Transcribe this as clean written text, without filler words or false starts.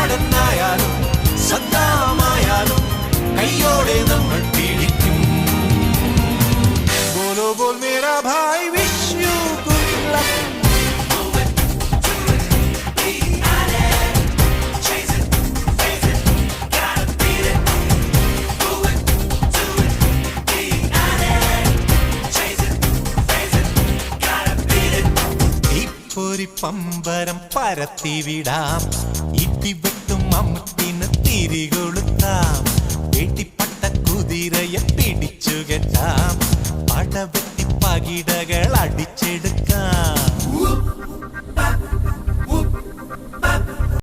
ലാടനായാലും സദ്ദാമായാലും കയ്യോടെ നമ്മൾ പിടിക്കും. ബോലോ ബോൽ മേരാ ഭായ് വിഷ് യു ഗുഡ് ലക്ക്. ഒരു പമ്പരം പരത്തിവിടാം, ഇടിവെട്ടും അമ്മത്തിന് തിരികൊളുത്താം, വെട്ടിപ്പട്ട കുതിരയെ പിടിച്ചു കെട്ടാം, പടവെട്ടി പകിടകൾ അടിച്ചെടുക്കാം.